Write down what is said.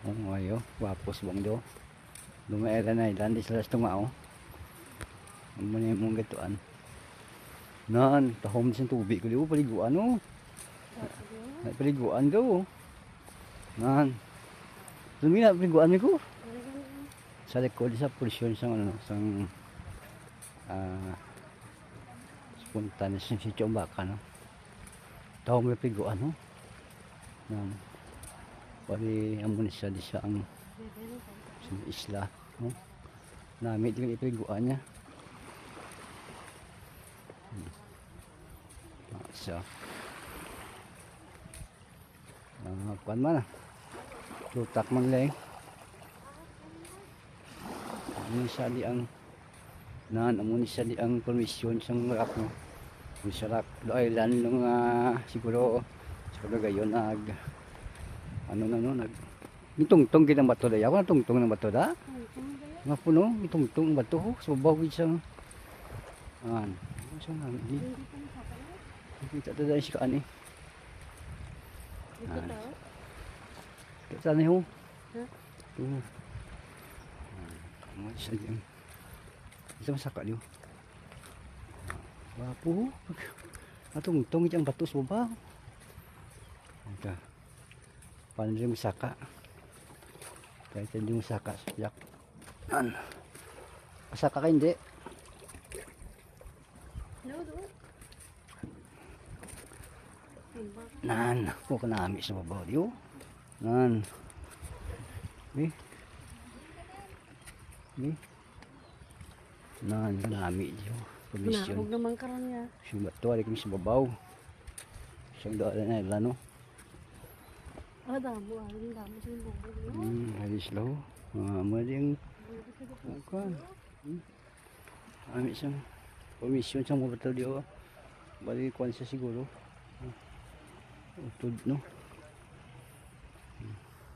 Oh, ayo, wapos bang do. Lumaera na ilan di sila tumao. Amo ni mong gatuan. Nan, tahom sin tubig ko liu paliguan no. Paliguan ko. Nan. Lumina paliguan ko. Sa likod sa polisyon sang ano sang spontaneous yung sityo baka no. Tahom na paliguan no. Nan. Pari amo ni siya di sa ang isla no. Nami din paliguan niya. So, kuan man lutak man lang amun sa di ang amun sa di ang permission sang rak no sarak doay lan nung siguro gayon nag nag itungtong gid ang bato da yawa tungtong ng bato da nga puno itungtong ng bato so bawo isang so na di kita tada si kaan eh. Kita ni ho. Mo sa diyan. Isa masaka liyo. Wapo. Atong tong itang batos mo ba? Ika. Paano din masaka? Kahit hindi masaka sa yak. Masaka ka hindi? Nan, ko kanami sa babaw diyo. Nan. Ni. Nan, kanami diyo. Permission. Huwag naman karon niya. Siyang bato, ali kami sa babaw. Siyang doon na ilano. Damo sa bubog. Hari slow. Mo ding kuan. Ami siyang permission siyang babaw diyo. Bali kuan siya siguro. Utud no.